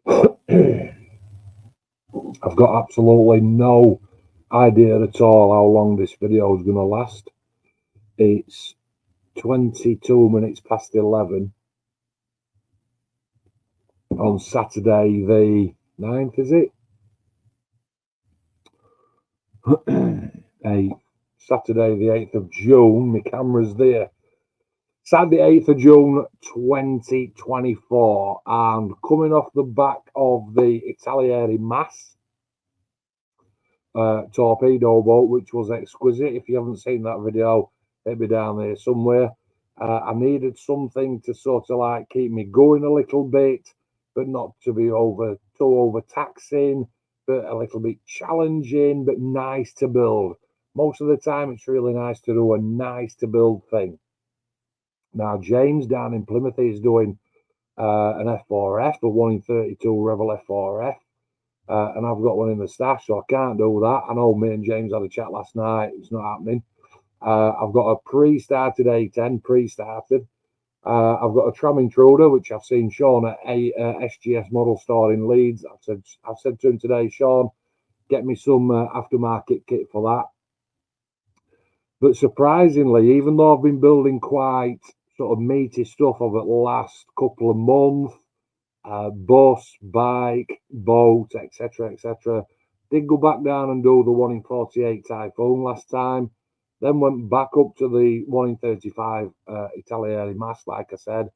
I've got absolutely no idea at all how long this video is going to last. It's 22 minutes past 11 on Saturday the 9th, is it? 8th. Saturday the 8th of June. My camera's there. Saturday 8th of June 2024, and coming off the back of the Italieri Mass torpedo boat, which was exquisite. If you haven't seen that video, it'll be down there somewhere. I needed something to sort of like keep me going a little bit, but not to be too overtaxing, but a little bit challenging, but nice to build. Most of the time, it's really nice to do a nice to build thing. Now, James down in Plymouth is doing an F4F, a 1 in 32 Rebel F4F. And I've got one in the stash, so I can't do that. I know me and James had a chat last night. It's not happening. I've got a pre-started A10, pre-started. I've got a tram intruder, which I've seen Sean at a SGS model store in Leeds. I've said to him today, Sean, get me some aftermarket kit for that. But surprisingly, even though I've been building quite sort of meaty stuff over the last couple of months, bus, bike, boat, etc., did go back down and do the 1 in 48 Typhoon last time, then went back up to the 1 in 35 Italieri Mass, like I said,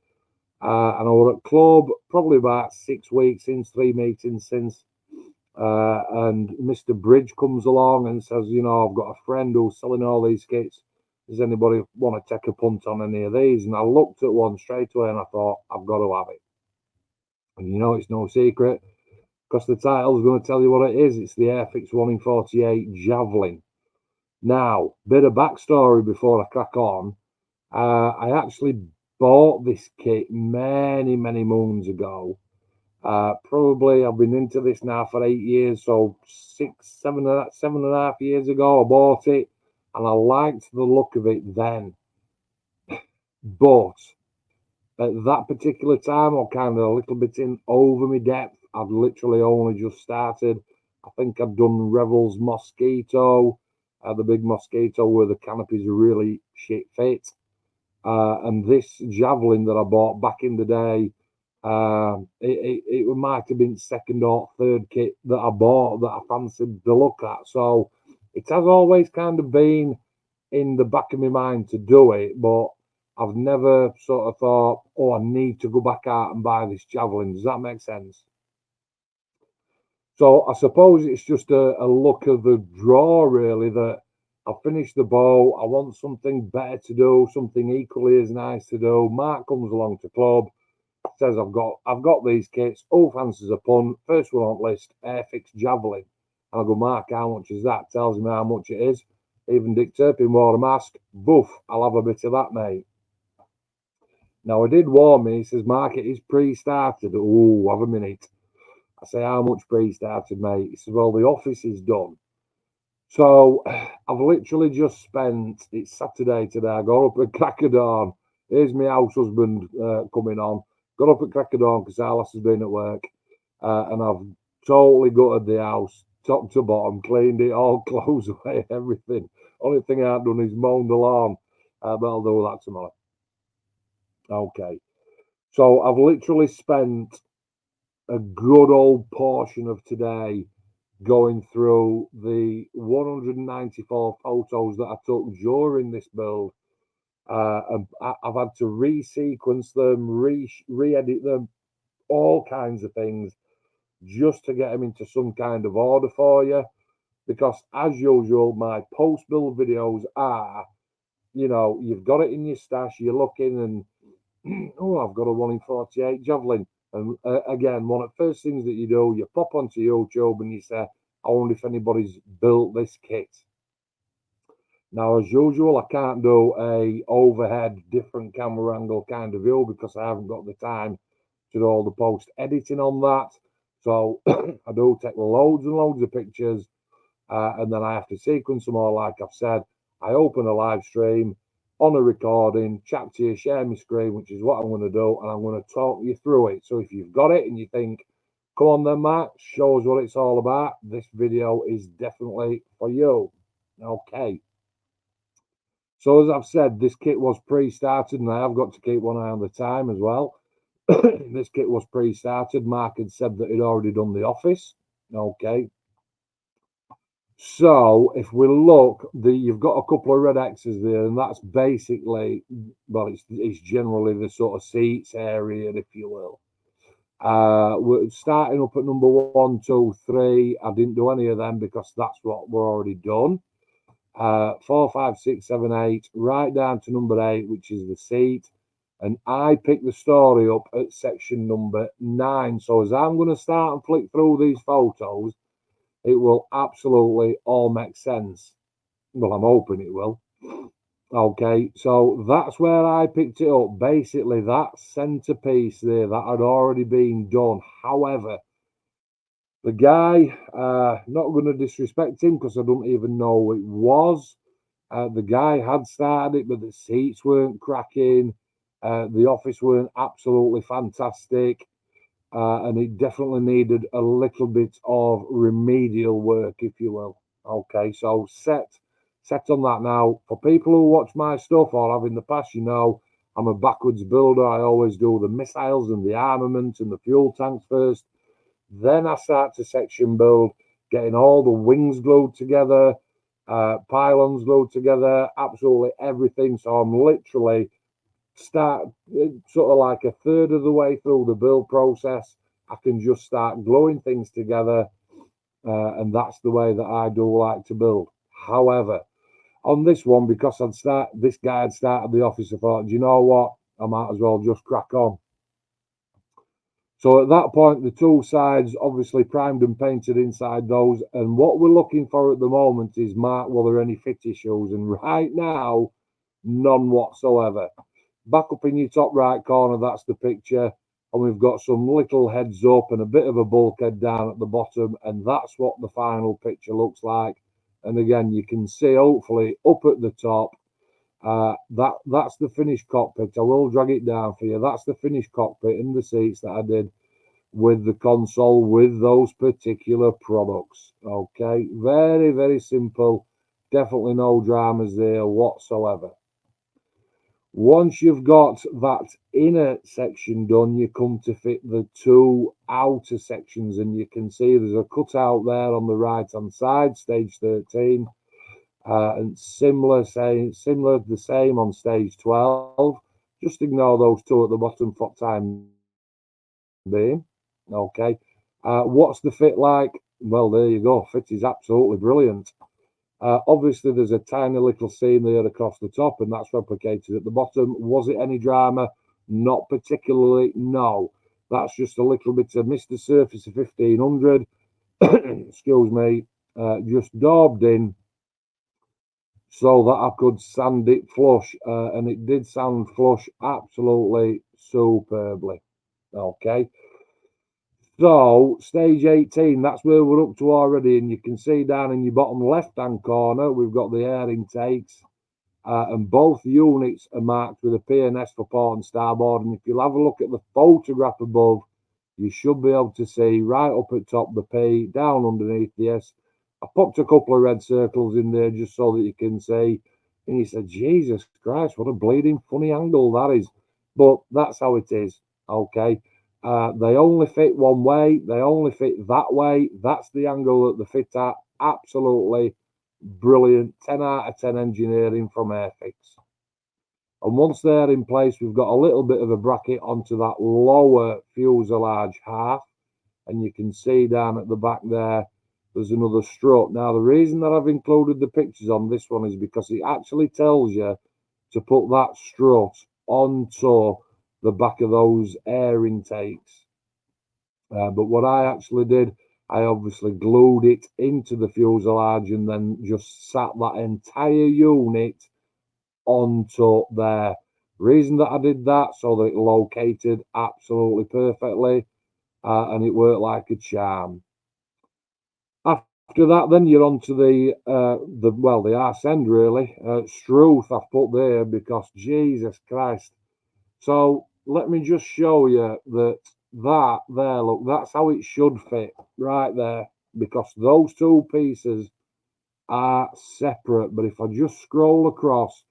and I was at club probably about 6 weeks since, 3 meetings since, and Mr. Bridge comes along and says, you know, I've got a friend who's selling all these kits. Does anybody want to take a punt on any of these? And I looked at one straight away and I thought, I've got to have it. And you know, it's no secret, because the title's going to tell you what it is. It's the Airfix 1 in 48 Javelin. Now, bit of backstory before I crack on. I actually bought this kit many moons ago. Probably I've been into this now for 8 years, so 7.5 years ago I bought it, and I liked the look of it then. But at that particular time, I'm kind of a little bit in over my depth. I'd literally only just started. I think I'd done Revel's Mosquito, the big Mosquito where the canopy's really shit fit. And this Javelin that I bought back in the day, it might have been second or third kit that I bought that I fancied the look at. So it has always kind of been in the back of my mind to do it, but I've never sort of thought, oh, I need to go back out and buy this Javelin. Does that make sense? So I suppose it's just a look of the draw, really, that I've finished the bow. I want something better to do, something equally as nice to do. Mark comes along to club, says I've got these kits. Who fancies a pun? First one on list, Airfix Javelin. And I go, Mark, how much is that? Tells me how much it is. Even Dick Turpin wore a mask. Boof, I'll have a bit of that, mate. Now, I did warn me. He says, Mark, it is pre-started. Oh, have a minute. I say, how much pre-started, mate? He says, well, the office is done. So I've literally just spent, it's Saturday today, I got up at crack of dawn. Here's my house husband coming on. Got up at crack of dawn because Alice has been at work. And I've totally gutted the house, top to bottom, cleaned it all, clothes away, everything. Only thing I haven't done is mown the lawn. But I'll do that tomorrow. Okay. So I've literally spent a good old portion of today going through the 194 photos that I took during this build. And I've had to resequence them, re-edit them, all kinds of things, just to get them into some kind of order for you. Because as usual, my post-build videos are, you know, you've got it in your stash, you're looking and, oh, I've got a 1 in 48 Javelin. And again, one of the first things that you do, you pop onto YouTube and you say, I wonder if anybody's built this kit. Now, as usual, I can't do a overhead, different camera angle kind of view because I haven't got the time to do all the post editing on that. So I do take loads and loads of pictures, and then I have to sequence them all. Like I've said, I open a live stream on a recording, chat to you, share my screen, which is what I'm going to do, and I'm going to talk you through it. So if you've got it and you think, Come on then, Mark, show us what it's all about. This video is definitely for you. Okay. So as I've said, this kit was pre-started, and I have got to keep one eye on the time as well. This kit was pre-started. Mark had said that he'd already done the office. Okay. So if we look, you've got a couple of red X's there, and that's basically, well, it's generally the sort of seats area, if you will. We're starting up at number 1, 2, 3. I didn't do any of them because that's what we're already done. 4, 5, 6, 7, 8, right down to number 8, which is the seat. And I picked the story up at section number 9. So as I'm going to start and flick through these photos, it will absolutely all make sense. Well, I'm hoping it will. Okay, so that's where I picked it up. Basically, that centerpiece there that had already been done. However, the guy, not going to disrespect him because I don't even know who it was. The guy had started it, but the seats weren't cracking. The office weren't absolutely fantastic. And it definitely needed a little bit of remedial work, if you will. Okay, so set on that now. For people who watch my stuff or have in the past, you know, I'm a backwards builder. I always do the missiles and the armament and the fuel tanks first. Then I start to section build, getting all the wings glued together, pylons glued together, absolutely everything. So I'm literally start sort of like a third of the way through the build process. I can just start gluing things together, and that's the way that I do like to build. However, on this one, because this guy had started the office, I thought, do you know what, I might as well just crack on. So at that point, the two sides obviously primed and painted inside those, and what we're looking for at the moment is, Mark, were there any fit issues? And right now, none whatsoever. Back up in your top right corner, that's the picture. And we've got some little heads up and a bit of a bulkhead down at the bottom. And that's what the final picture looks like. And again, you can see, hopefully, up at the top, that's the finished cockpit. I will drag it down for you. That's the finished cockpit and the seats that I did with the console with those particular products. Okay, very, very simple. Definitely no dramas there whatsoever. Once you've got that inner section done, you come to fit the two outer sections, and you can see there's a cutout there on the right hand side, stage 13, and similar the same on stage 12. Just ignore those two at the bottom for time being. Okay, what's the fit like? Well, there you go. Fit is absolutely brilliant. Obviously, there's a tiny little seam there across the top, and that's replicated at the bottom. Was it any drama? Not particularly, no. That's just a little bit of Mr. Surface of 1500, excuse me, just daubed in so that I could sand it flush, and it did sand flush absolutely superbly. Okay. So, stage 18, that's where we're up to already, and you can see down in your bottom left-hand corner, we've got the air intakes, and both units are marked with a P&S for port and starboard, and if you'll have a look at the photograph above, you should be able to see right up at top the P, down underneath the S. I popped a couple of red circles in there just so that you can see, and you said, Jesus Christ, what a bleeding funny angle that is. But that's how it is, okay? They only fit one way. They only fit that way. That's the angle that they fit at. Absolutely brilliant. 10 out of 10 engineering from Airfix. And once they're in place, we've got a little bit of a bracket onto that lower fuselage half. And you can see down at the back there, there's another strut. Now, the reason that I've included the pictures on this one is because it actually tells you to put that strut onto the back of those air intakes. But what I actually did, I obviously glued it into the fuselage and then just sat that entire unit onto there. Reason that I did that, so that it located absolutely perfectly, and it worked like a charm. After that, then you're on to the arse end, really. Struth I've put there because Jesus Christ. So let me just show you that that there, look, that's how it should fit right there, because those two pieces are separate. But if I just scroll across,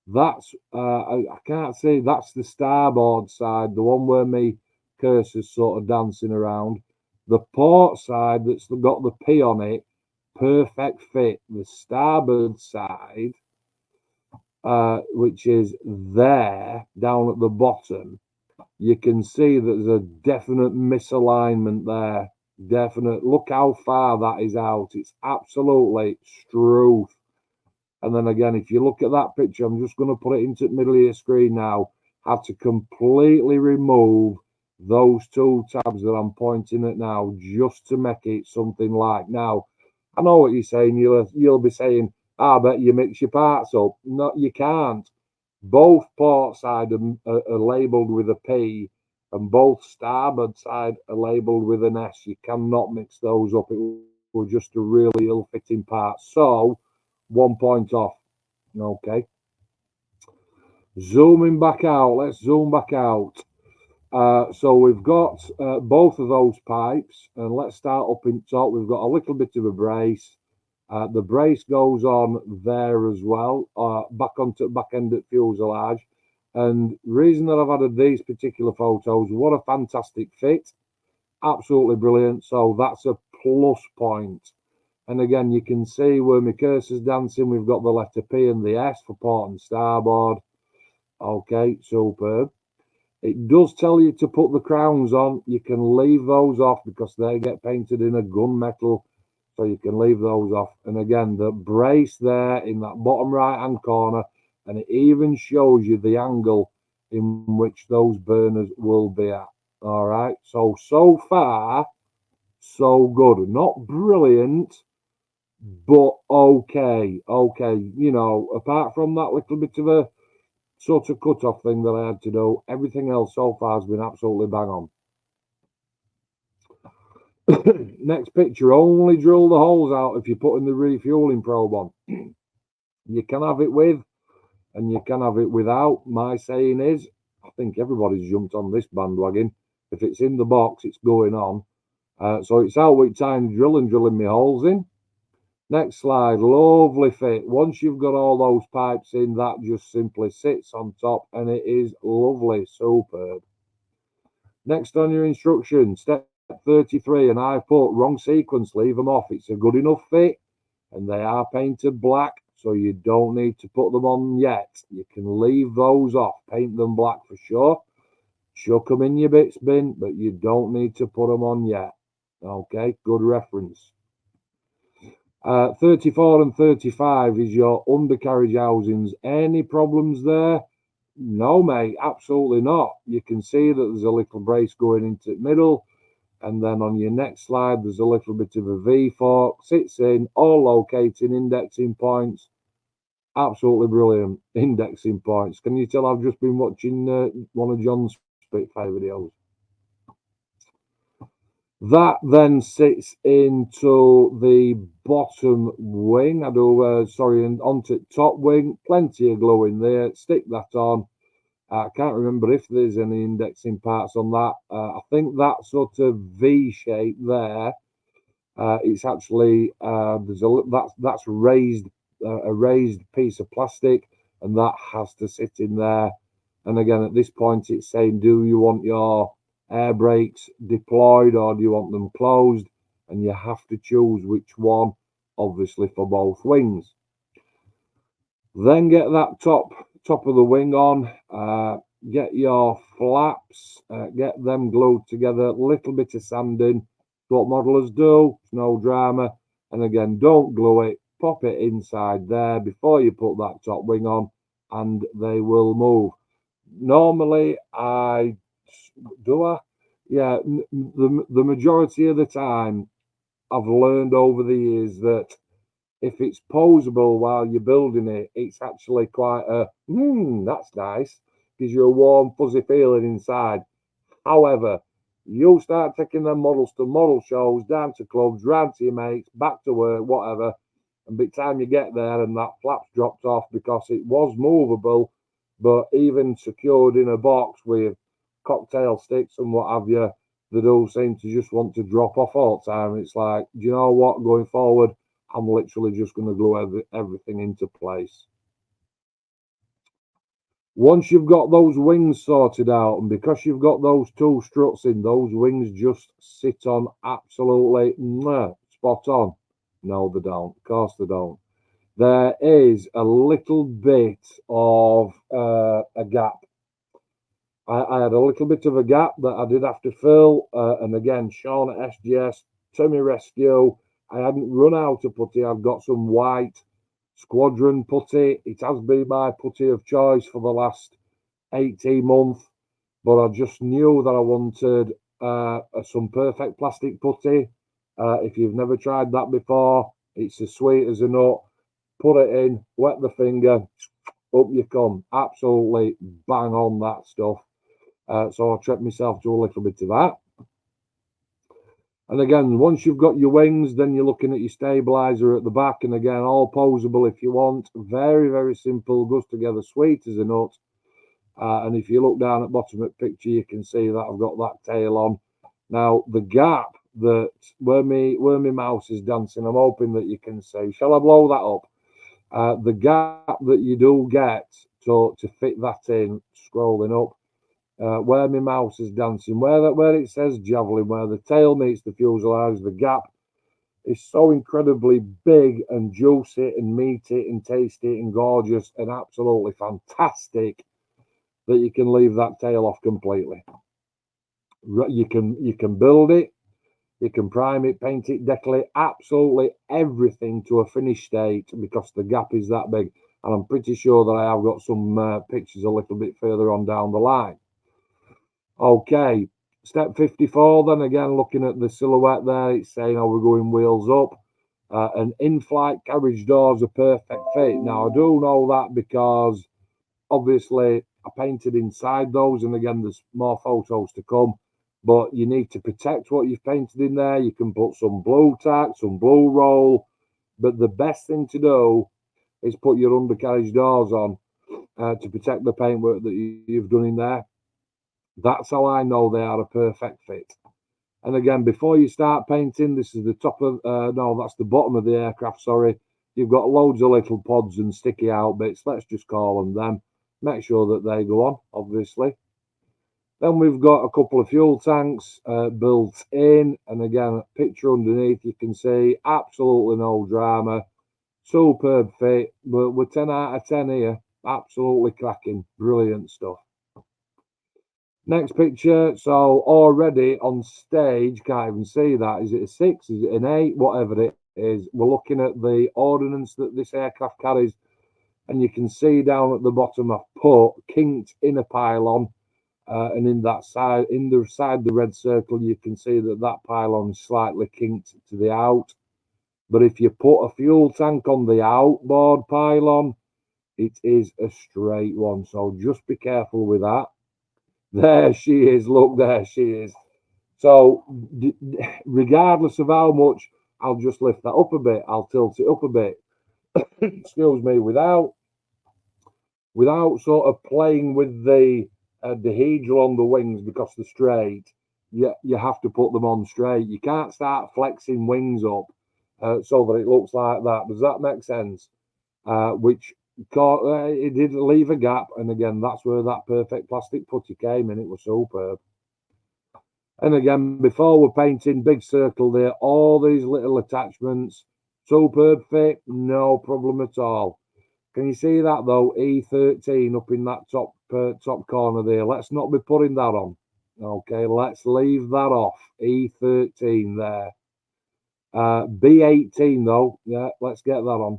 that's I can't see, that's the starboard side, the one where my cursor's sort of dancing around. The port side that's got the P on it, perfect fit. The starboard side, which is there down at the bottom, you can see that there's a definite misalignment there. Definite. Look how far that is out. It's absolutely struth. And then again, if you look at that picture, I'm just going to put it into the middle of your screen now. Have to completely remove those two tabs that I'm pointing at now, just to make it something like. Now, I know what you're saying. You'll be saying, I bet you mix your parts up. No, you can't. Both port side are labelled with a P, and both starboard side are labelled with an S. You cannot mix those up. It was just a really ill-fitting part. So, 1 point off. Okay. Zooming back out. Let's zoom back out. So we've got both of those pipes, and let's start up in top. We've got a little bit of a brace. The brace goes on there as well, back onto back end at fuselage. And reason that I've added these particular photos, what a fantastic fit. Absolutely brilliant. So that's a plus point. And again, you can see where my cursor's dancing. We've got the letter P and the S for port and starboard. Okay, superb. It does tell you to put the crowns on. You can leave those off because they get painted in a gunmetal. So you can leave those off. And again, the brace there in that bottom right-hand corner. And it even shows you the angle in which those burners will be at. All right. So far, so good. Not brilliant, but okay. You know, apart from that little bit of a sort of cut-off thing that I had to do, everything else so far has been absolutely bang on. Next picture, only drill the holes out if you're putting the refueling probe on. You can have it with, and you can have it without. My saying is, I think everybody's jumped on this bandwagon. If it's in the box, it's going on. So it's out with time drilling my holes in. Next slide, lovely fit. Once you've got all those pipes in, that just simply sits on top, and it is lovely, superb. Next on your instruction, step 33, and I've put wrong sequence, leave them off. It's a good enough fit, and they are painted black, so you don't need to put them on yet. You can leave those off, paint them black for sure. Chuck them in your bits bin, but you don't need to put them on yet. Okay, good reference. 34 and 35 is your undercarriage housings. Any problems there? No, mate, absolutely not. You can see that there's a little brace going into the middle, and then on your next slide there's a little bit of a V-fork, sits in, all locating indexing points. Absolutely brilliant indexing points. Can you tell I've just been watching one of John's Spitfire videos? That then sits into the bottom wing. And onto top wing. Plenty of glue in there. Stick that on. I can't remember if there's any indexing parts on that. I think that sort of V shape there. It's actually that's raised a raised piece of plastic, and that has to sit in there. And again, at this point, it's saying, do you want your air brakes deployed or do you want them closed? And you have to choose which one, obviously, for both wings. Then get that top of the wing on, get your flaps, get them glued together, a little bit of sanding, what modelers do, it's no drama. And again, don't glue it, pop it inside there before you put that top wing on, and they will move. Normally, yeah, the majority of the time, I've learned over the years that if it's posable while you're building it, it's actually quite that's nice. Gives you a warm, fuzzy feeling inside. However, you start taking them models to model shows, down to clubs, round to your mates, back to work, whatever. And by the time you get there and that flap's dropped off because it was movable, but even secured in a box with cocktail sticks and what have you, they do seem to just want to drop off all the time. It's like, do you know what? Going forward, I'm literally just going to glue everything into place. Once you've got those wings sorted out, and because you've got those two struts in, those wings just sit on absolutely spot on. No, they don't. Of course they don't. There is a little bit of a gap. I had a little bit of a gap that I did have to fill. And again, Sean at SGS, to my rescue. I hadn't run out of putty. I've got some white Squadron putty. It has been my putty of choice for the last 18 months, but I just knew that I wanted some perfect plastic putty. If you've never tried that before, it's as sweet as a nut. Put it in, wet the finger, up you come. Absolutely bang on that stuff. So I treat myself to a little bit of that. And again, once you've got your wings, then you're looking at your stabilizer at the back. And again, all posable if you want. Very, very simple. Goes together sweet as a nut. And if you look down at bottom of the picture, you can see that I've got that tail on. Now, the gap that where my mouse is dancing, I'm hoping that you can see. Shall I blow that up? The gap that you do get to fit that in, scrolling up, where my mouse is dancing, where it says Javelin, where the tail meets the fuselage, the gap is so incredibly big and juicy and meaty and tasty and gorgeous and absolutely fantastic that you can leave that tail off completely. You can build it, you can prime it, paint it, decal it, absolutely everything to a finished state because the gap is that big. And I'm pretty sure that I have got some pictures a little bit further on down the line. Okay, step 54, then again, looking at the silhouette there, it's saying, oh, we're going wheels up. And in-flight carriage doors are perfect fit. Now, I do know that because, obviously, I painted inside those, and again, there's more photos to come. But you need to protect what you've painted in there. You can put some blue tack, some blue roll. But the best thing to do is put your undercarriage doors on to protect the paintwork that you've done in there. That's how I know they are a perfect fit. And again, before you start painting, this is the top of, no, that's the bottom of the aircraft, sorry. You've got loads of little pods and sticky out bits. Let's just call them. Make sure that they go on, obviously. Then we've got a couple of fuel tanks built in. And again, picture underneath, you can see absolutely no drama. Superb fit. We're 10 out of 10 here. Absolutely cracking. Brilliant stuff. Next picture, so already on stage, can't even see that. Is it a 6? Is it an 8? Whatever it is. We're looking at the ordnance that this aircraft carries, and you can see down at the bottom I've put kinked inner pylon, and in the side, the red circle, you can see that pylon is slightly kinked to the out. But if you put a fuel tank on the outboard pylon, it is a straight one. So just be careful with that. There she is. Look, there she is. So regardless of how much, I'll just lift that up a bit. I'll tilt it up a bit. Excuse me, without sort of playing with the dehedral on the wings because they're straight. You have to put them on straight. You can't start flexing wings up so that it looks like that. Does that make sense? It did leave a gap, and again, that's where that perfect plastic putty came in. It was superb. And again, before we're painting, big circle there, all these little attachments, superb fit, no problem at all. Can you see that though? E13 up in that top corner there. Let's not be putting that on. Okay, let's leave that off. E13 there. B18 though, yeah, let's get that on.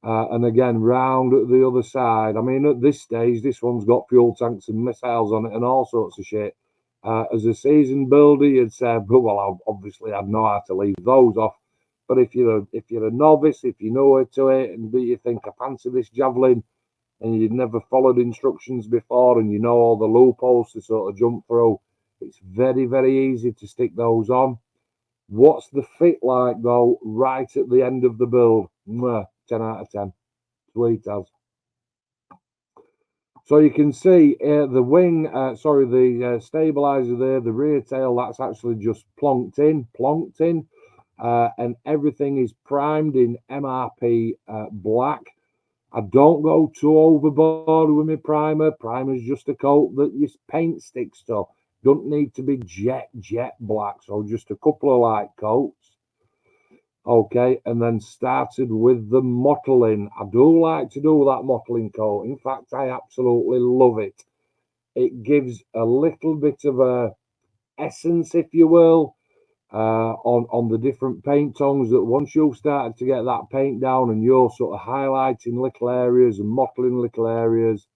And again, round at the other side. I mean, at this stage, this one's got fuel tanks and missiles on it and all sorts of shit. As a seasoned builder, you'd say, well, obviously I'd know how to leave those off. But if you're a novice, if you're newer to it, and you think, I fancy this Javelin, and you've never followed instructions before, and you know all the loopholes to sort of jump through, it's very, very easy to stick those on. What's the fit like, though, right at the end of the build? 10 out of 10. Sweet as. So you can see the wing, sorry, the stabilizer there, the rear tail, that's actually just plonked in, and everything is primed in MRP black. I don't go too overboard with my primer. Primer's just a coat that your paint sticks to. Don't need to be jet black. So just a couple of light coats. Okay, and then started with the mottling. I do like to do that mottling coat. In fact, I absolutely love it. It gives a little bit of a essence, if you will, on the different paint tones, that once you've started to get that paint down and you're sort of highlighting little areas and mottling little areas,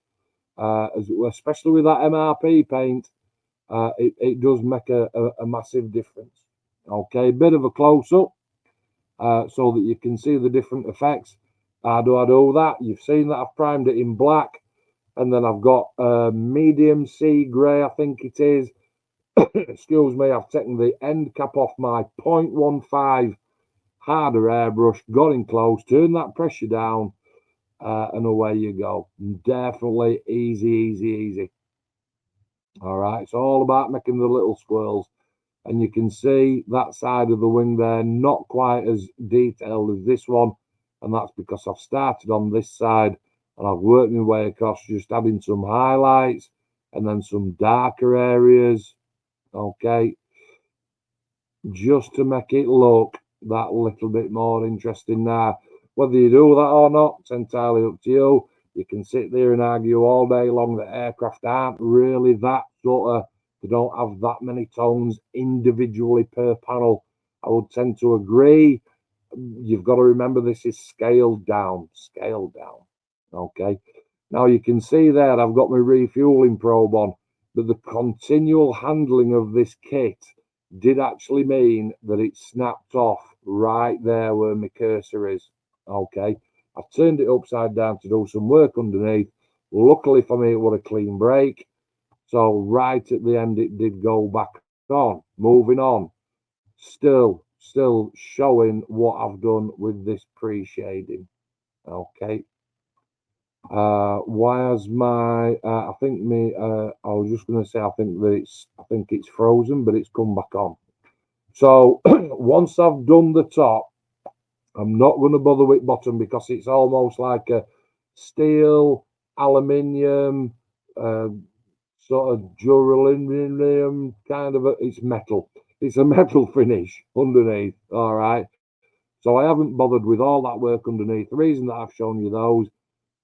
especially with that MRP paint, it does make a massive difference. Okay, bit of a close-up so that you can see the different effects. How do I do that? You've seen that I've primed it in black, and then I've got medium sea grey, I think it is. Excuse me, I've taken the end cap off my 0.15 harder airbrush, got in close, turn that pressure down, and away you go. Definitely easy. All right, it's all about making the little swirls. And you can see that side of the wing there, not quite as detailed as this one. And that's because I've started on this side and I've worked my way across, just adding some highlights and then some darker areas. Okay, just to make it look that little bit more interesting. Now, whether you do that or not, it's entirely up to you. You can sit there and argue all day long that aircraft aren't really that sort of, they don't have that many tones individually per panel. I would tend to agree. You've got to remember this is scaled down. Okay. Now you can see there I've got my refueling probe on, but the continual handling of this kit did actually mean that it snapped off right there where my cursor is. Okay, I turned it upside down to do some work underneath. Luckily for me, it was a clean break. So right at the end, it did go back on. Moving on. Still showing what I've done with this pre-shading. Okay. Why has my I think me I was just going to say I think it's frozen, but it's come back on. So once I've done the top, I'm not going to bother with bottom because it's almost like a steel, aluminium, sort of duraluminium kind of it's metal. It's a metal finish underneath. All right. So I haven't bothered with all that work underneath. The reason that I've shown you those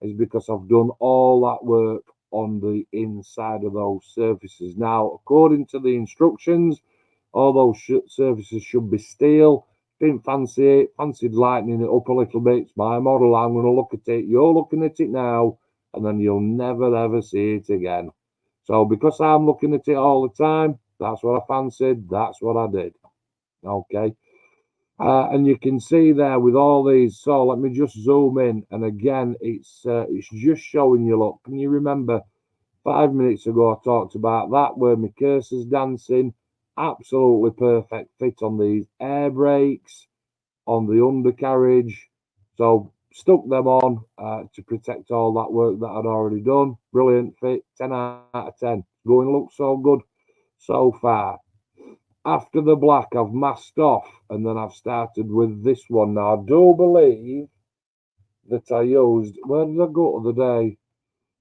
is because I've done all that work on the inside of those surfaces. Now, according to the instructions, all those surfaces should be steel. Didn't fancy it, fancied lightening it up a little bit. It's my model, I'm going to look at it. You're looking at it now, and then you'll never ever see it again. So because I'm looking at it all the time, that's what I fancied, that's what I did. Okay. And you can see there with all these. So let me just zoom in, and again, it's just showing you. Look, can you remember 5 minutes ago I talked about that where my cursor's dancing? Absolutely perfect fit on these air brakes, on the undercarriage. So stuck them on to protect all that work that I'd already done. Brilliant fit, 10 out of 10. Going to look so good so far. After the black, I've masked off, and then I've started with this one. Now, I do believe that I used, where did I go the other day?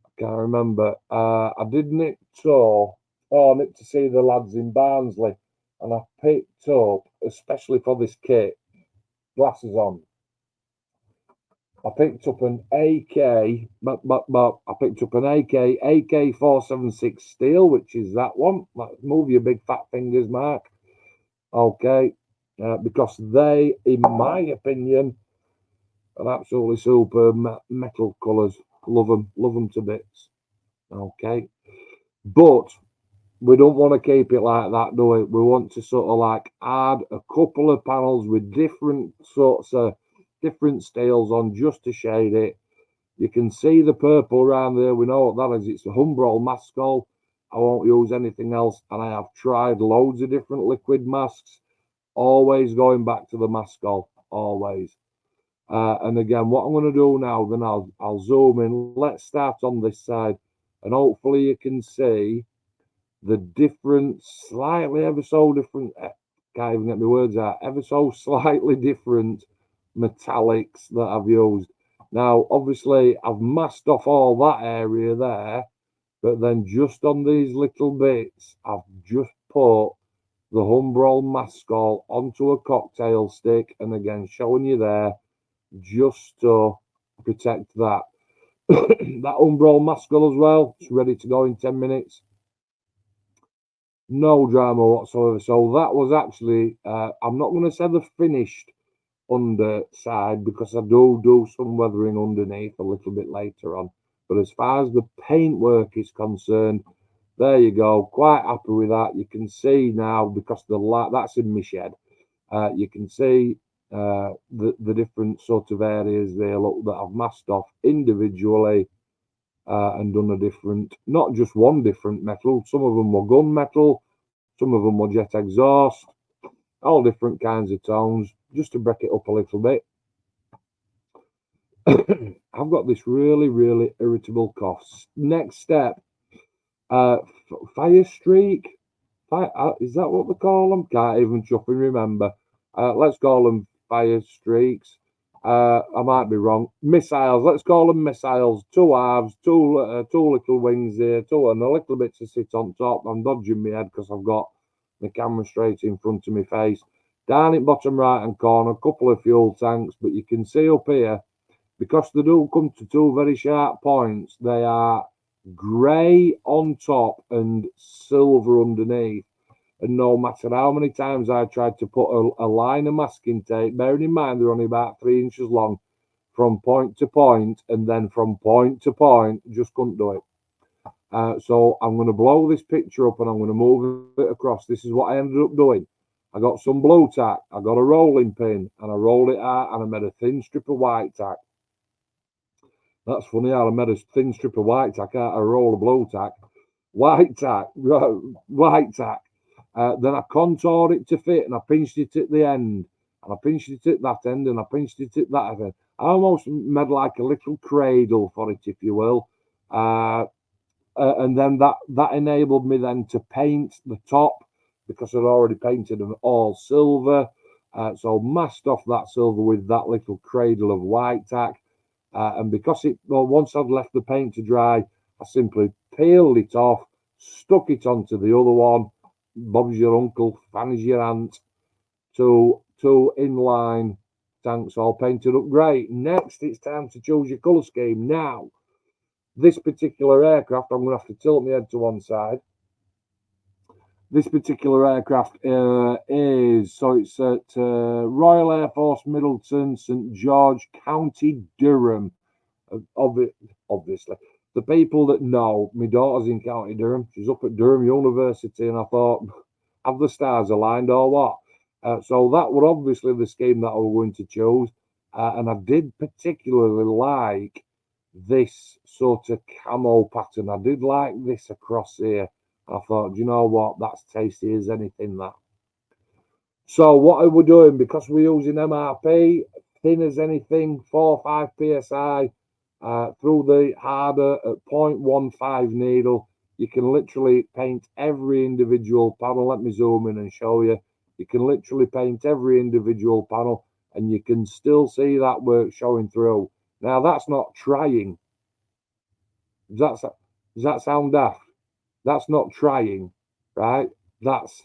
I can't remember. I did nip to, nip to see the lads in Barnsley, and I picked up, especially for this kit, glasses on. I picked up an AK, I picked up an AK 476 steel, which is that one. Let's move your big fat fingers, Mark. Okay, because they, in my opinion, are absolutely superb metal colours. Love them to bits. Okay, but we don't want to keep it like that, do we? We want to sort of like add a couple of panels with different sorts of different styles on just to shade it. You can see the purple around there. We know what that is. It's a Humbrol mask skull. I won't use anything else, and I have tried loads of different liquid masks. Always going back to the mask skull, always. And again, what I'm going to do now, then I'll zoom in. Let's start on this side. and hopefully you can see the different, slightly ever so different, can't even get my words out, ever so slightly different metallics that I've used. Now, obviously, I've masked off all that area there, but then just on these little bits, I've just put the Humbrol Maskell onto a cocktail stick, and again, showing you there, just to protect that. That Humbrol Maskell as well, it's ready to go in 10 minutes. No drama whatsoever. So that was actually, I'm not going to say the finished underside, because I do some weathering underneath a little bit later on. But as far as the paintwork is concerned, there you go. Quite happy with that. You can see now, because the light, that's in my shed, you can see the different sort of areas there, look, that I've masked off individually and done a different, not just one different metal. Some of them were gun metal, some of them were jet exhaust, all different kinds of tones, just to break it up a little bit. I've got this really irritable cough. Next step, fire streak. Is that what they call them? Can't even chuffing remember. Let's call them fire streaks. I might be wrong. Missiles. Let's call them missiles. Two halves, two little wings there, two and a little bit to sit on top. I'm dodging my head because I've got the camera straight in front of my face. Down at bottom right hand corner, a couple of fuel tanks, but you can see up here, because they do come to two very sharp points, they are grey on top and silver underneath. And no matter how many times I tried to put a line of masking tape, bearing in mind they're only about 3 inches long, from point to point, and then from point to point, just couldn't do it. So I'm going to blow this picture up and I'm going to move it across. This is what I ended up doing. I got some blue tack, I got a rolling pin, and I rolled it out, and I made a thin strip of white tack. That's funny how I made a thin strip of white tack out of a roll of blue tack. White tack, white tack. Then I contoured it to fit, and I pinched it at the end, and I pinched it at that end, and I pinched it at that end. I almost made like a little cradle for it, if you will. And then that enabled me then to paint the top, because I'd already painted them all silver. So masked off that silver with that little cradle of white tack. And because once I'd left the paint to dry, I simply peeled it off, stuck it onto the other one. Bob's your uncle, Fanny's your aunt. Two inline tanks all painted up great. Next, it's time to choose your colour scheme. Now, this particular aircraft, I'm going to have to tilt my head to one side. This particular aircraft is, so it's at Royal Air Force Middleton, St George, County Durham. Obviously, the people that know, my daughter's in County Durham. She's up at Durham University, and I thought, have the stars aligned or what? So that was obviously the scheme that I was going to choose. And I did particularly like this sort of camo pattern. I did like this across here. I thought, you know what, that's tasty as anything, that. So what are we doing? Because we're using MRP, thin as anything, 4 or 5 psi, through the harder at 0.15 needle. You can literally paint every individual panel. Let me zoom in and show you. You can literally paint every individual panel, and you can still see that work showing through. Now, that's not trying. Does that sound daft? That's not trying, right? That's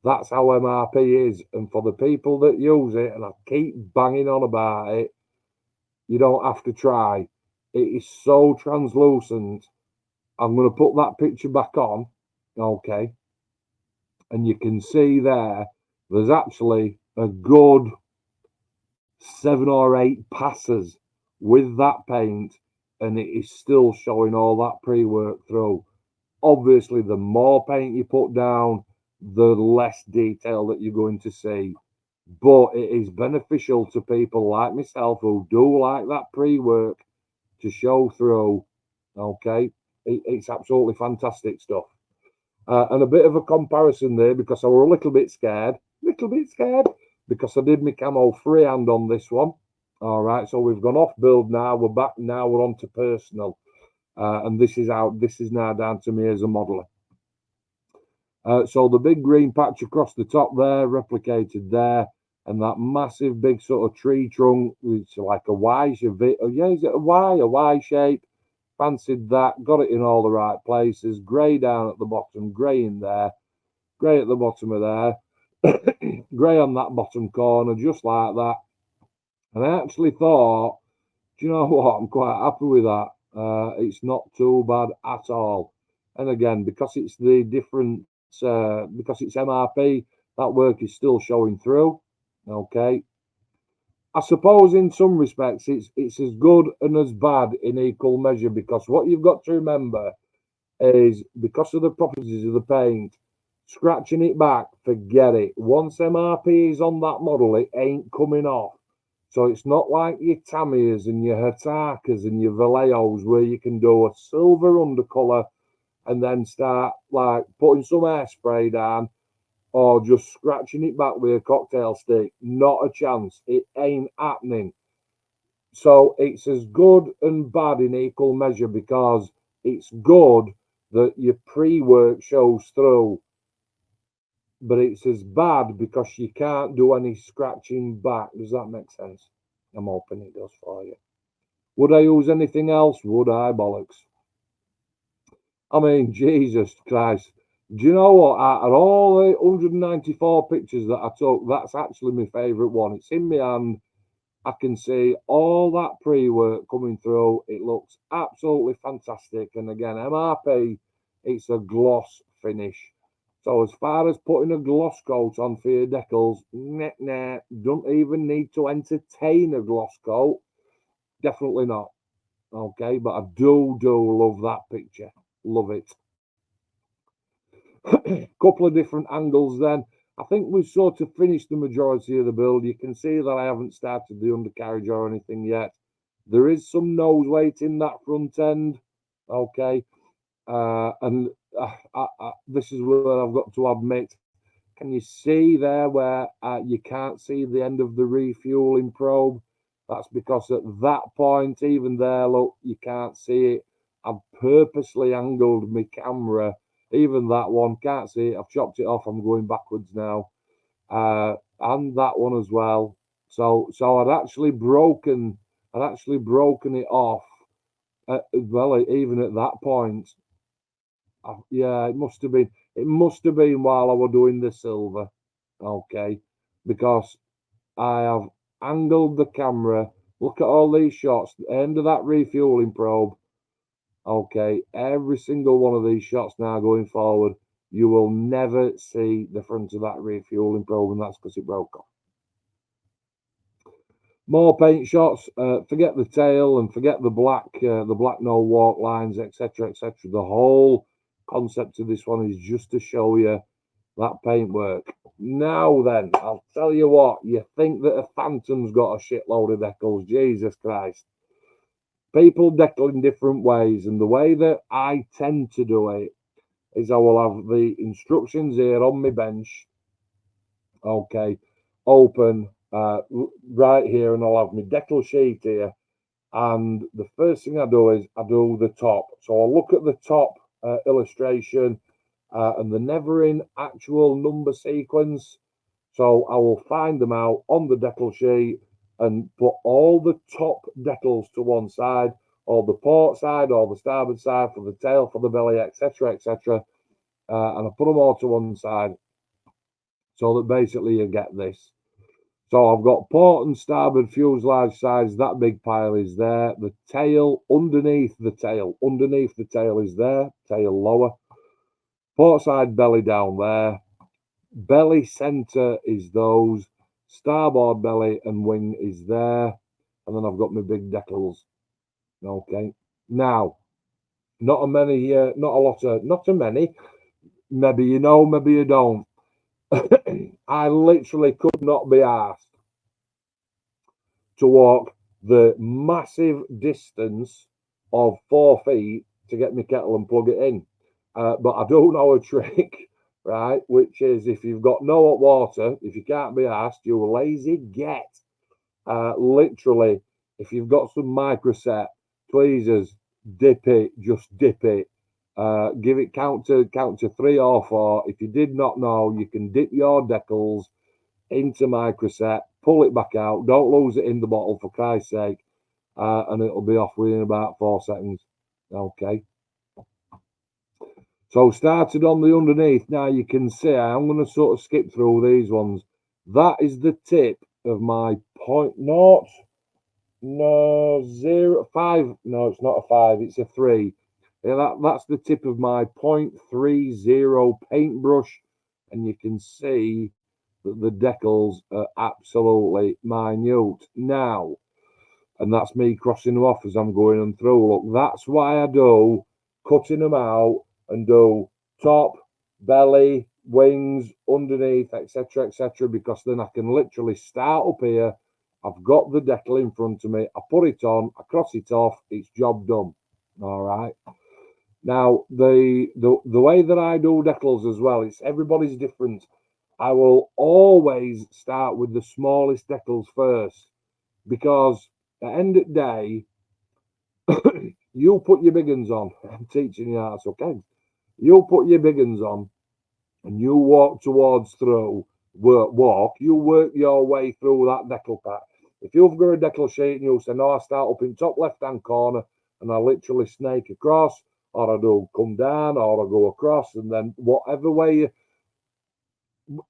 how MRP is. And for the people that use it, and I keep banging on about it, you don't have to try. It is so translucent. I'm going to put that picture back on, okay? And you can see there's actually a good 7 or 8 passes with that paint, and it is still showing all that pre-work through. Obviously, the more paint you put down, the less detail that you're going to see. But it is beneficial to people like myself who do like that pre-work to show through. Okay, it's absolutely fantastic stuff. And a bit of a comparison there, because I were a little bit scared, because I did my camo freehand on this one. All right, so we've gone off build now. We're back now. We're on to personal. and this is now down to me as a modeler. So the big green patch across the top there, replicated there, and that massive big sort of tree trunk, which is like a Y shape. Oh, yeah, is it a Y? A Y shape. Fancied that, got it in all the right places. Grey down at the bottom, grey in there, grey at the bottom of there, grey on that bottom corner, just like that. And I actually thought, do you know what? I'm quite happy with that. It's not too bad at all. And again, because it's the different, because it's MRP, that work is still showing through. Okay. I suppose in some respects it's as good and as bad in equal measure, because what you've got to remember is, because of the properties of the paint, scratching it back, forget it. Once MRP is on that model, it ain't coming off. So it's not like your Tamiya's and your Hatakas and your Vallejos, where you can do a silver undercolor and then start like putting some hairspray down, or just scratching it back with a cocktail stick. Not a chance. It ain't happening. So it's as good and bad in equal measure, because it's good that your pre-work shows through, but it's as bad because you can't do any scratching back. Does that make sense? I'm hoping it does for you. Would I use anything else? Would I, bollocks? I mean, Jesus Christ. Do you know what? Out of all the 194 pictures that I took, that's actually my favourite one. It's in my hand. I can see all that pre-work coming through. It looks absolutely fantastic. And again, MRP, it's a gloss finish. So as far as putting a gloss coat on for your decals, nah, don't even need to entertain a gloss coat. Definitely not. Okay, but I do love that picture. Love it. Couple of different angles then. I think we've sort of finished the majority of the build. You can see that I haven't started the undercarriage or anything yet. There is some nose weight in that front end. Okay. And this is where I've got to admit, can you see there where you can't see the end of the refueling probe? That's because at that point, even there, look, you can't see it. I've purposely angled my camera. Even that one, can't see it. I've chopped it off. I'm going backwards now. And that one as well. So I'd actually broken it off. Well, even at that point, yeah, it must have been. It must have been while I was doing the silver, okay, because I have angled the camera. Look at all these shots. The end of that refueling probe. Okay, every single one of these shots now going forward, you will never see the front of that refueling probe, and that's because it broke off. More paint shots. Forget the tail and forget the black no walk lines, etc., etc. The whole concept of this one is just to show you that paintwork. Now then, I'll tell you what. You think that a Phantom's got a shitload of decals? Jesus Christ. People decal in different ways, and the way that I tend to do it is I will have the instructions here on my bench, okay, open right here, and I'll have my decal sheet here, and the first thing I do is I do the top. So I'll look at the top illustration, and they're never in actual number sequence, so I will find them out on the decal sheet and put all the top decals to one side, or the port side, or the starboard side, for the tail, for the belly, etc., etc. And I put them all to one side, so that basically you get this. So I've got port and starboard fuselage sides. That big pile is there. The tail underneath the tail is there. Tail lower. Port side belly down there. Belly center is those. Starboard belly and wing is there. And then I've got my big decals. Okay. Now, not a many. Maybe you know, maybe you don't. I literally could not be asked to walk the massive distance of 4 feet to get my kettle and plug it in. But I do know a trick, right? Which is, if you've got no hot water, if you can't be asked, you lazy get. Literally, if you've got some microset tweezers, dip it, just dip it. Give it count to 3 or 4. If you did not know, you can dip your decals into microset, pull it back out, don't lose it in the bottle for Christ's sake, and it'll be off within about 4 seconds. Okay. So started on the underneath. Now you can see I'm going to sort of skip through these ones. That is the tip of my point naught. No, 0, 5. No, it's not a 5, it's a 3. Yeah, that's the tip of my 0.30 paintbrush, and you can see that the decals are absolutely minute now. And that's me crossing them off as I'm going them through. Look, that's why I do cutting them out and do top, belly, wings, underneath, etc., etc., because then I can literally start up here. I've got the decal in front of me. I put it on, I cross it off, it's job done. All right. Now, the way that I do decals as well, it's everybody's different. I will always start with the smallest decals first, because at the end of the day, you put your big uns on. I'm teaching you how, okay? You put your big uns on and you walk towards through, you work your way through that decal pack. If you've got a decal sheet and you say, no, I start up in top left-hand corner and I literally snake across, or I do come down, or I go across, and then whatever way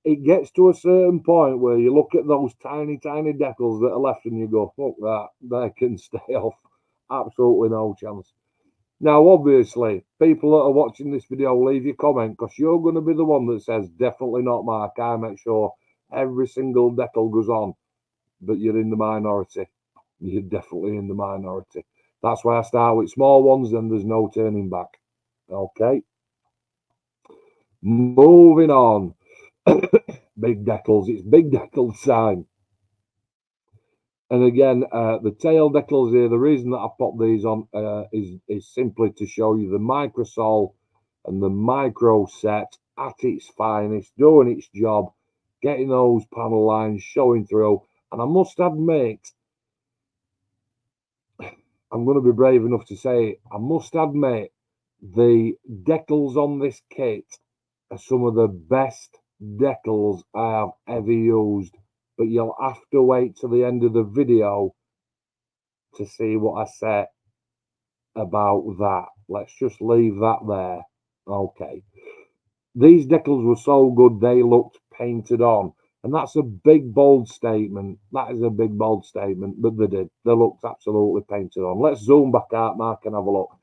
it gets to a certain point where you look at those tiny decals that are left and you go, fuck that, they can stay off. Absolutely no chance. Now, obviously, people that are watching this video, leave your comment, because you're going to be the one that says, definitely not, Mark. I make sure every single decal goes on, but you're in the minority. You're definitely in the minority. That's why I start with small ones, and there's no turning back. Okay. Moving on. Big decals. It's big decal time. And again, the tail decals here, the reason that I pop these on is simply to show you the microsole and the micro set at its finest, doing its job, getting those panel lines showing through. And I must admit, I'm going to be brave enough to say, I must admit, the decals on this kit are some of the best decals I have ever used. But you'll have to wait till the end of the video to see what I say about that. Let's just leave that there. Okay. These decals were so good, they looked painted on. And that's a big, bold statement. That is a big, bold statement, but they did. They looked absolutely painted on. Let's zoom back out, Mark, and have a look.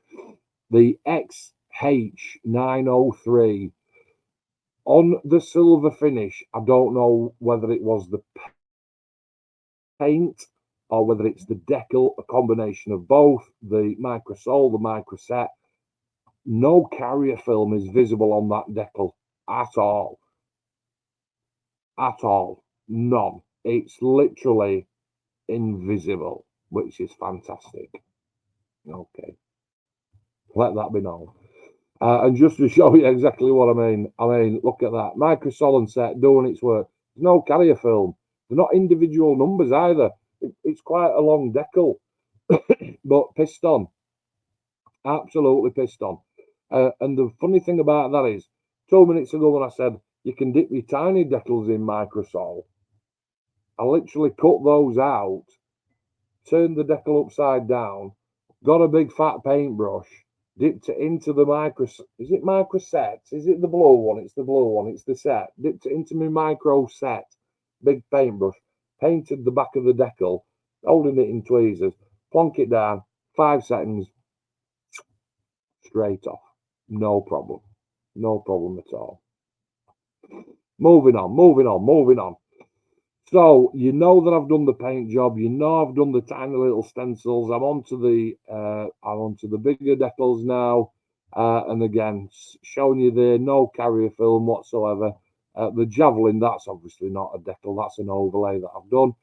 The XH903 on the silver finish, I don't know whether it was the paint or whether it's the decal, a combination of both, the microsole, the microset. No carrier film is visible on that decal at all. At all. None. It's literally invisible, which is fantastic. Okay. Let that be known. And just to show you exactly what I mean, look at that. Microsole and set doing its work. There's no carrier film. They're not individual numbers either. It's quite a long decal, but pissed on. Absolutely pissed on. And the funny thing about that is, 2 minutes ago when I said you can dip your tiny decals in microsole, I literally cut those out, turned the decal upside down, got a big fat paintbrush, dipped it into the is it microset? Is it the blue one? It's the blue one. It's the set. Dipped it into my micro set, big paintbrush, painted the back of the decal, holding it in tweezers, plonk it down, 5 seconds, straight off. No problem. No problem at all. Moving on. So, you know that I've done the paint job. You know I've done the tiny little stencils. I'm onto the bigger decals now. And again, showing you there, no carrier film whatsoever. The Javelin, that's obviously not a decal. That's an overlay that I've done.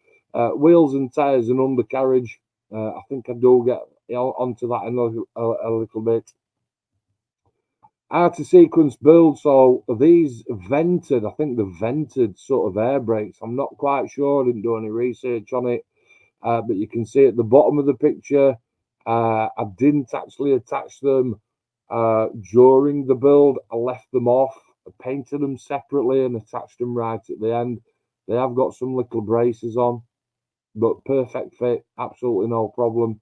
Wheels and tires and undercarriage. I think I do get onto that in a little bit. Out of sequence build, so these vented, I think the vented sort of air brakes. I'm not quite sure, I didn't do any research on it, but you can see at the bottom of the picture, I didn't actually attach them during the build. I left them off, I painted them separately and attached them right at the end. They have got some little braces on, but perfect fit, absolutely no problem.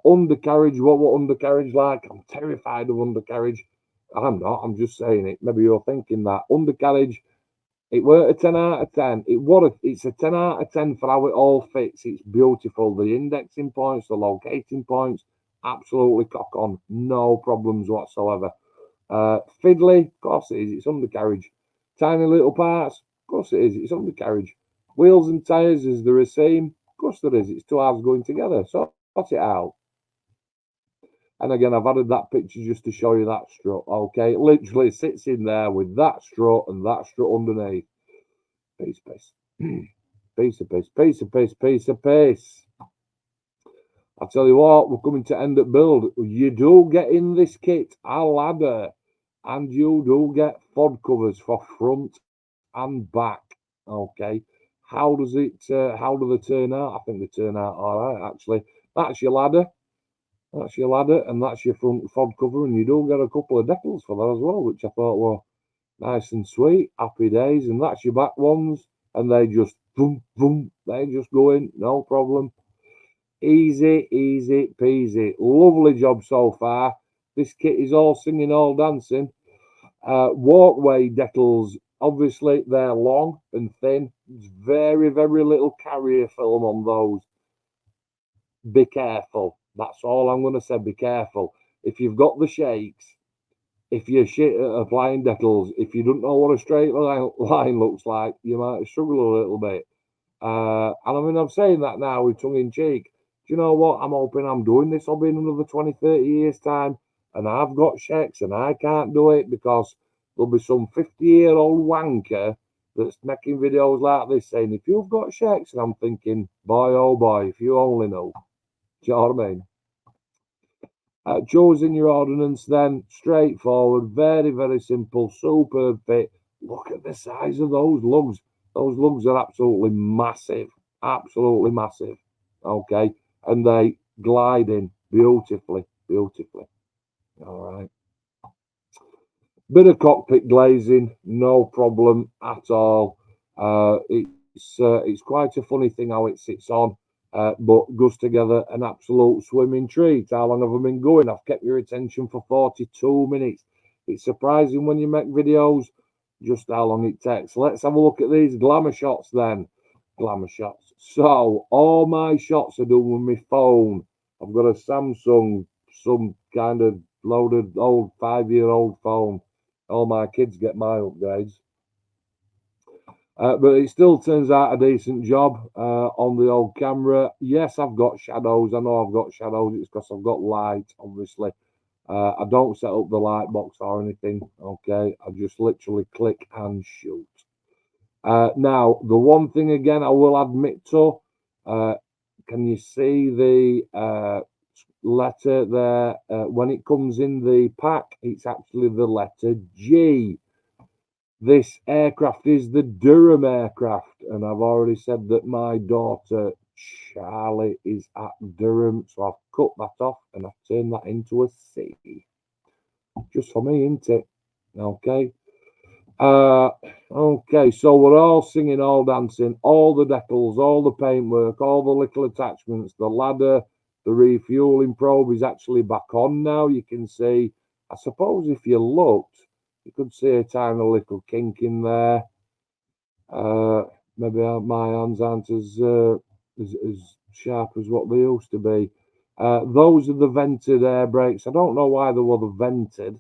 Undercarriage, what undercarriage like? I'm terrified of undercarriage. I'm not, I'm just saying it. Maybe you're thinking that. Undercarriage, it weren't a 10 out of 10. It's a 10 out of 10 for how it all fits. It's beautiful. The indexing points, the locating points, absolutely cock on. No problems whatsoever. Fiddly, of course it is. It's undercarriage. Tiny little parts, of course it is. It's undercarriage. Wheels and tyres, is there a seam? Of course there is. It's two halves going together. Sort it out. And again, I've added that picture just to show you that strut. Okay, it literally sits in there with that strut and that strut underneath. Piece of piss. Piece of piss. Piece of piss. Piece of piss. I tell you what, we're coming to end at build. You do get in this kit a ladder, and you do get FOD covers for front and back. Okay, how do they turn out? I think they turn out all right, actually. That's your ladder. That's your ladder, and that's your front FOD cover, and you do get a couple of decals for that as well, which I thought were nice and sweet. Happy days. And that's your back ones, and they just boom, boom, they just go in, no problem. Easy, easy peasy. Lovely job so far. This kit is all singing, all dancing. Walkway decals, obviously they're long and thin. There's very, very little carrier film on those. Be careful. That's all I'm going to say. Be careful. If you've got the shakes, if you're shit at applying decals, if you don't know what a straight line looks like, you might struggle a little bit. And I mean, I'm saying that now with tongue in cheek. Do you know what? I'm hoping I'm doing this hobby in another 20, 30 years' time, and I've got shakes and I can't do it because there'll be some 50-year-old wanker that's making videos like this saying, if you've got shakes, and I'm thinking, boy, oh boy, if you only know. Do you know what I mean? Choosing your ordnance then, straightforward, very, very simple, superb fit. Look at the size of those lugs. Those lugs are absolutely massive, absolutely massive. Okay, and they glide in beautifully, beautifully. All right. Bit of cockpit glazing, no problem at all. It's quite a funny thing how it sits on. But goes together an absolute swimming treat. How long have I been going? I've kept your attention for 42 minutes. It's surprising when you make videos just how long it takes. Let's have a look at these glamour shots then. Glamour shots. So all my shots are done with my phone. I've got a Samsung, some kind of loaded old 5-year-old phone. All my kids get my upgrades. But it still turns out a decent job on the old camera. Yes, I've got shadows. I know I've got shadows. It's because I've got light, obviously. I don't set up the light box or anything. Okay, I just literally click and shoot. Now, the one thing again I will admit to, can you see the letter there? When it comes in the pack, it's actually the letter G. This aircraft is the Durham aircraft, and I've already said that my daughter Charlie is at Durham, so I've cut that off and I've turned that into a C. Just for me, isn't it? Okay. Okay, so we're all singing, all dancing, all the decals, all the paintwork, all the little attachments, the ladder, the refueling probe is actually back on now. You can see, I suppose if you looked, you could see a tiny little kink in there. Maybe my hands aren't as sharp as what they used to be. Those are the vented air brakes. I don't know why they were vented.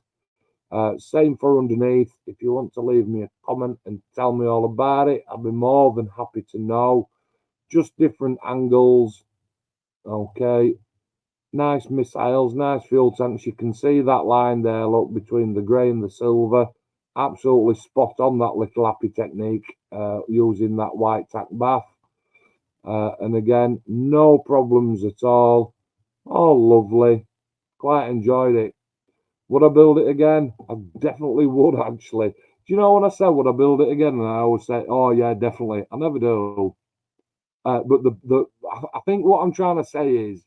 Same for underneath. If you want to leave me a comment and tell me all about it, I'll be more than happy to know. Just different angles. Okay. Nice missiles, nice fuel tanks. You can see that line there, look, between the grey and the silver. Absolutely spot on that little happy technique using that white tack bath. And again, no problems at all. Oh, lovely. Quite enjoyed it. Would I build it again? I definitely would, actually. Do you know when I said, would I build it again? And I always say, oh, yeah, definitely. I never do. But I think what I'm trying to say is,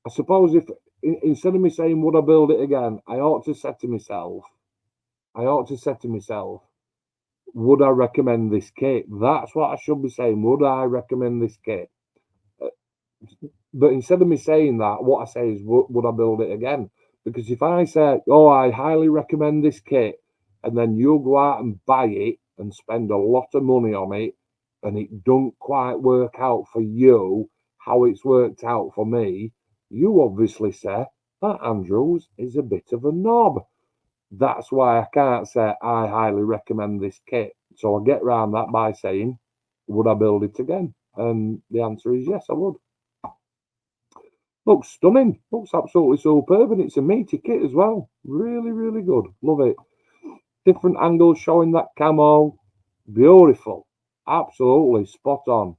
I suppose if instead of me saying would I build it again, I ought to say to myself, would I recommend this kit? That's what I should be saying. Would I recommend this kit? But instead of me saying that, what I say is, would I build it again? Because if I say, oh, I highly recommend this kit, and then you go out and buy it and spend a lot of money on it, and it don't quite work out for you how it's worked out for me, you obviously say that Andrews is a bit of a knob. That's why I can't say I highly recommend this kit. So I get around that by saying, would I build it again? And the answer is yes, I would. Looks stunning. Looks absolutely superb. And it's a meaty kit as well. Really, really good. Love it. Different angles showing that camo. Beautiful. Absolutely spot on.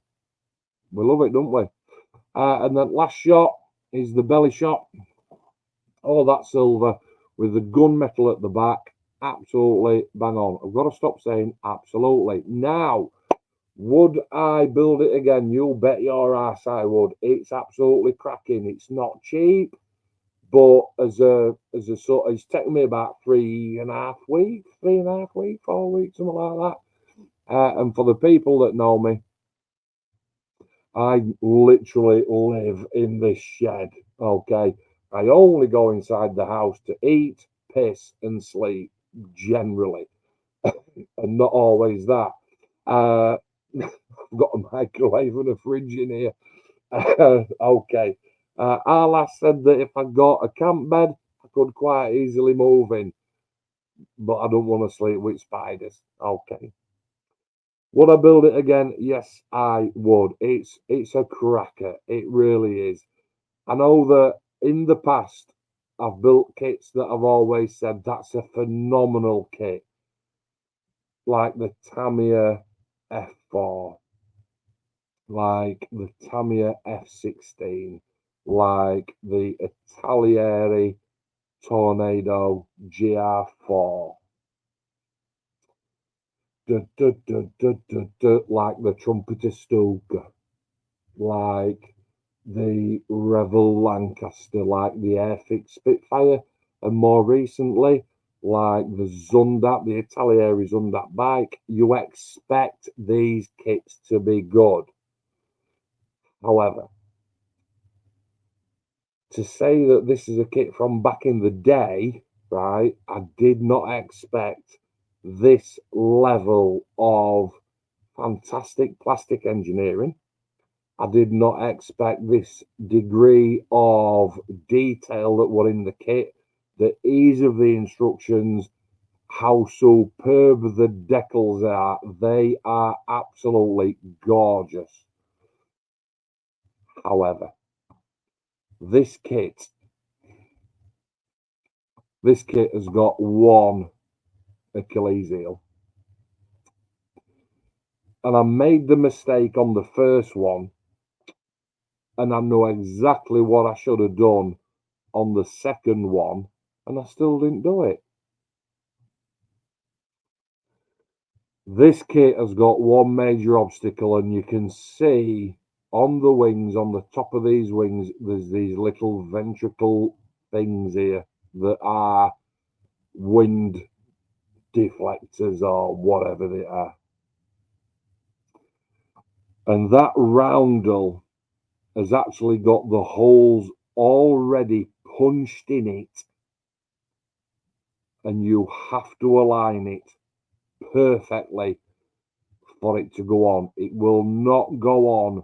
We love it, don't we? And that last shot is the belly shot. All that silver with the gunmetal at the back. Absolutely bang on. I've got to stop saying absolutely. Now, would I build it again? You bet your ass I would. It's absolutely cracking. It's not cheap, but as a sort, it's taken me about 3.5 weeks, 4 weeks, something like that. And for the people that know me, I literally live in this shed. Okay, I only go inside the house to eat, piss, and sleep generally, and not always that. I've got a microwave and a fridge in here. Okay. Our lass said that if I got a camp bed, I could quite easily move in, but I don't want to sleep with spiders. Okay. Would I build it again? Yes, I would. It's a cracker. It really is. I know that in the past I've built kits that I've always said that's a phenomenal kit, like the Tamiya F4, like the Tamiya F16, like the Italieri Tornado GR4, like the Trumpeter Stuka, like the Revel Lancaster, like the Airfix Spitfire, and more recently, like the Zundat, the Italieri Zundat bike. You expect these kits to be good. However, to say that this is a kit from back in the day, right, I did not expect this level of fantastic plastic engineering. I did not expect this degree of detail that were in the kit, the ease of the instructions, how superb the decals are. They are absolutely gorgeous. However, this kit has got one Achilles heel. And I made the mistake on the first one, and I know exactly what I should have done on the second one, and I still didn't do it. This kit has got one major obstacle, and you can see on the wings, on the top of these wings, there's these little ventricle things here that are wind deflectors or whatever they are. And that roundel has actually got the holes already punched in it, and you have to align it perfectly for it to go on. It will not go on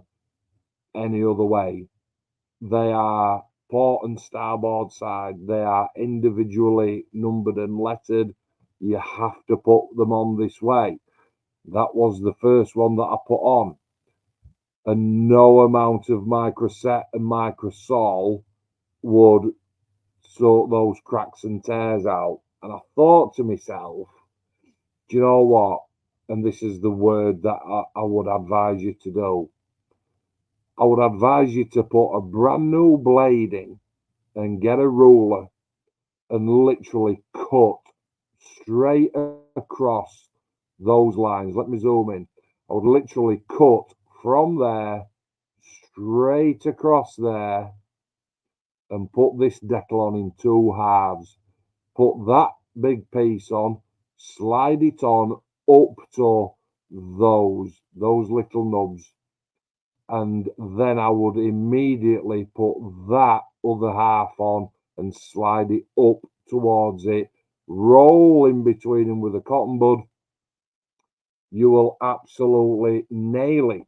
any other way. They are port and starboard side. They are individually numbered and lettered. You have to put them on this way. That was the first one that I put on. And no amount of microset and microsol would sort those cracks and tears out. And I thought to myself, do you know what? And this is the word that I would advise you to do. I would advise you to put a brand new blade in and get a ruler and literally cut straight across those lines. Let me zoom in. I would literally cut from there straight across there and put this decal on in 2 halves. Put that big piece on, slide it on up to those little nubs, and then I would immediately put that other half on and slide it up towards it, roll in between them with a cotton bud. You will absolutely nail it.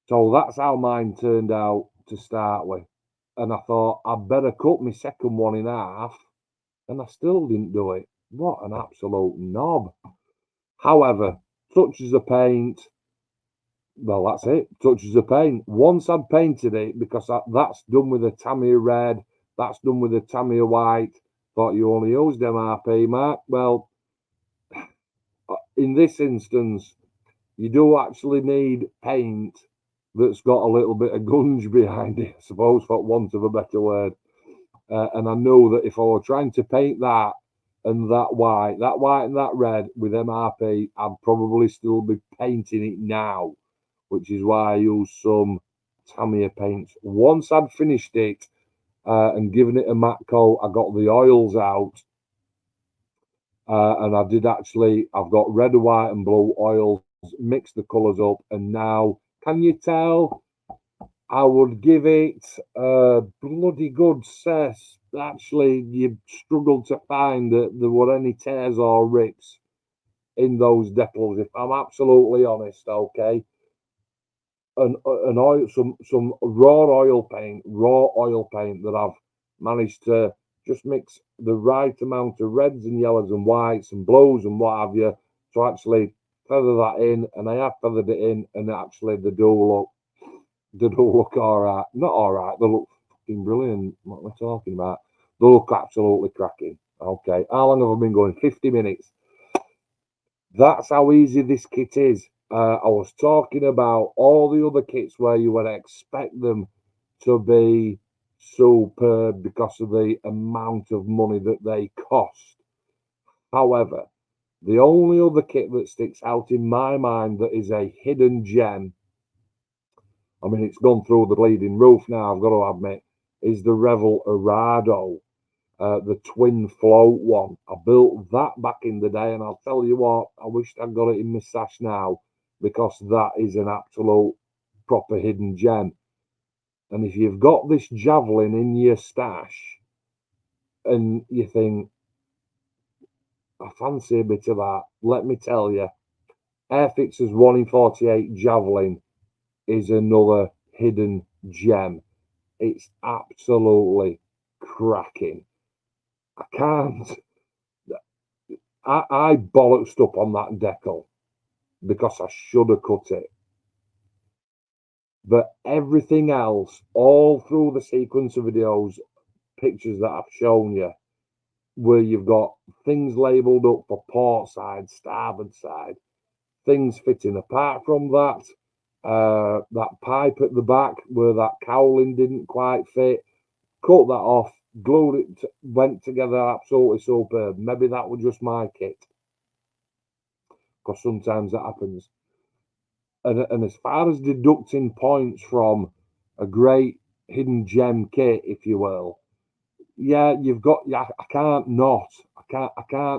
So that's how mine turned out to start with. And I thought I'd better cut my second one in half, and I still didn't do it. What an absolute knob. However, touches of paint, well, that's it. Touches of paint. Once I'd painted it, because that's done with a Tamiya red, that's done with a Tamiya white. Thought you only used MRP, Mark. Well, in this instance, you do actually need paint that's got a little bit of gunge behind it, I suppose, for want of a better word. And I know that if I were trying to paint that and that white and that red with MRP, I'd probably still be painting it now, which is why I used some Tamiya paints. Once I'd finished it and given it a matte coat, I got the oils out. And I did actually, I've got red, white and blue oils, mixed the colours up, and now, can you tell? I would give it a bloody good cess. Actually, you struggled to find that there were any tears or rips in those decals, if I'm absolutely honest, okay? An oil, some raw oil paint that I've managed to just mix the right amount of reds and yellows and whites and blues and what have you to actually feather that in, and I have feathered it in, and actually they do look all right. Not all right, they look fucking brilliant. What am I talking about? They look absolutely cracking. Okay, how long have I been going? 50 minutes. That's how easy this kit is. I was talking about all the other kits where you would expect them to be superb because of the amount of money that they cost. However, the only other kit that sticks out in my mind that is a hidden gem, I mean, it's gone through the bleeding roof now, I've got to admit, is the Revel Arado. The twin float one. I built that back in the day, and I'll tell you what, I wish I'd got it in my stash now, because that is an absolute proper hidden gem. And if you've got this Javelin in your stash and you think, I fancy a bit of that, let me tell you, Airfix's 1 in 48 Javelin is another hidden gem. It's absolutely cracking. I bollocksed up on that decal because I should have cut it. But everything else, all through the sequence of videos, pictures that I've shown you, where you've got things labelled up for port side, starboard side, things fitting. Apart from that, that pipe at the back where that cowling didn't quite fit, cut that off, glued it, went together absolutely superb. Maybe that was just my kit, because sometimes that happens. And as far as deducting points from a great hidden gem kit, if you will, yeah, you've got. Yeah, I can't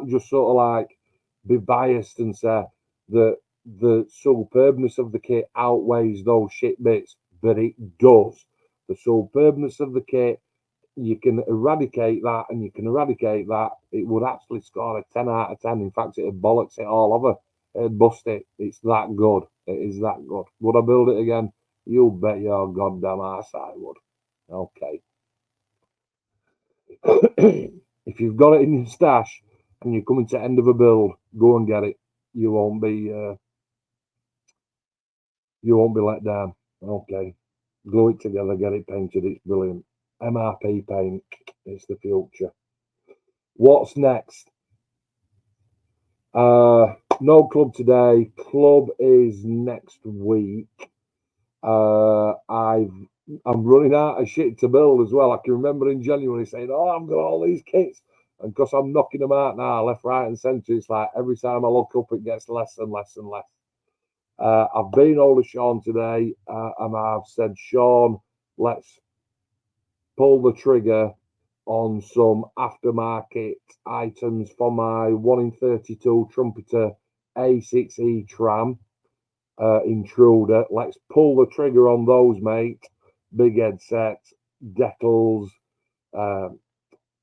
just sort of like be biased and say that the superbness of the kit outweighs those shit bits, but it does. The superbness of the kit, you can eradicate that, and you can eradicate that. It would actually score a 10 out of 10. In fact, it'd bollocks it all over. It'd bust it. It's that good. It is that good. Would I build it again? You bet your goddamn ass I would. Okay. If you've got it in your stash and you're coming to end of a build, go and get it. You won't be let down. Okay. Glue it together, get it painted. It's brilliant. MRP paint. It's the future. What's next? No club today. Club is next week. I'm running out of shit to build as well. I can remember in January saying, "Oh, I've got all these kits," and because I'm knocking them out now, left, right, and centre, it's like every time I look up, it gets less and less and less. I've been over to Sean today, and I've said, "Sean, let's pull the trigger on some aftermarket items for my 1 in 32 trumpeter A6E tram intruder. Let's pull the trigger on those, mate. Big headsets, decals,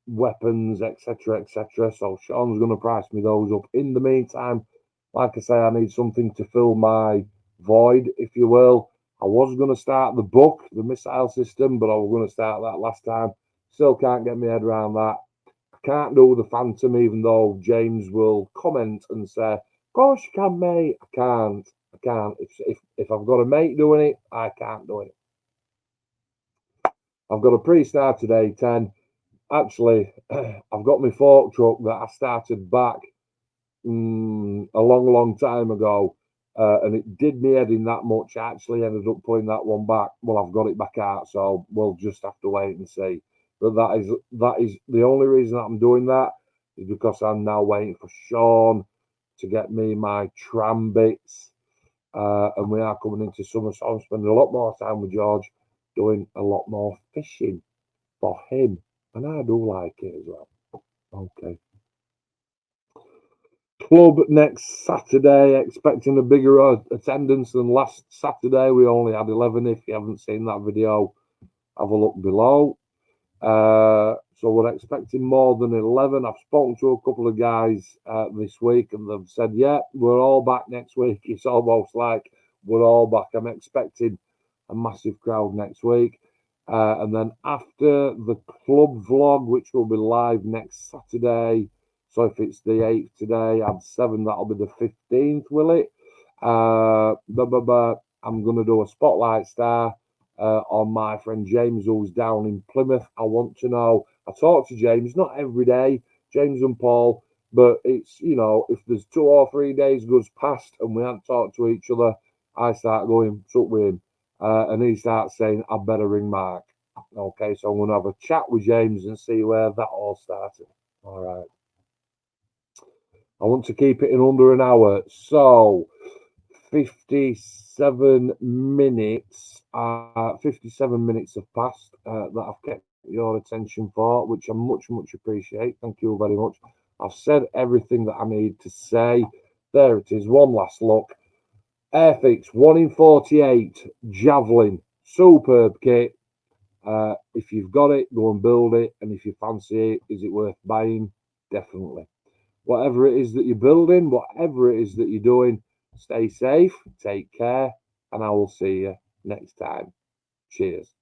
weapons, etc., etc. So Sean's going to price me those up. In the meantime, like I say, I need something to fill my void, if you will. I was going to start the book, the missile system, but I was going to start that last time. Still can't get my head around that. I can't do the Phantom, even though James will comment and say, "Of course you can, mate." I can't. I can't. If I've got a mate doing it, I can't do it. I've got a pre-started A10. Actually, I've got my fork truck that I started back a long time ago, and it did me head in that much. I actually ended up putting that one back. Well, I've got it back out, so we'll just have to wait and see. But that is the only reason that I'm doing that is because I'm now waiting for Sean to get me my tram bits, and we are coming into summer, so I'm spending a lot more time with George, doing a lot more fishing for him, and I do like it as well. Okay. Club next Saturday, expecting a bigger attendance than last Saturday. We only had 11. If you haven't seen that video, have a look below. So we're expecting more than 11. I've spoken to a couple of guys this week, and they've said, yeah, we're all back next week. It's almost like we're all back. I'm expecting a massive crowd next week. And then after the club vlog, which will be live next Saturday, so if it's the 8th today, add 7, that'll be the 15th, will it? I'm going to do a spotlight star on my friend James, who's down in Plymouth. I want to know, I talk to James, not every day, James and Paul, but it's, you know, if there's 2 or 3 days goes past and we haven't talked to each other, I start going up with him, and he starts saying, I better ring Mark. Okay, so I'm going to have a chat with James and see where that all started. All right. I want to keep it in under an hour. So 57 minutes. 57 minutes have passed that I've kept your attention for, which I much appreciate. Thank you very much. I've said everything that I need to say. There it is. One last look. Airfix 1 in 48 Javelin. Superb kit. If you've got it, go and build it. And if you fancy it, is it worth buying? Definitely. Whatever it is that you're building, whatever it is that you're doing, stay safe, take care, and I will see you next time. Cheers.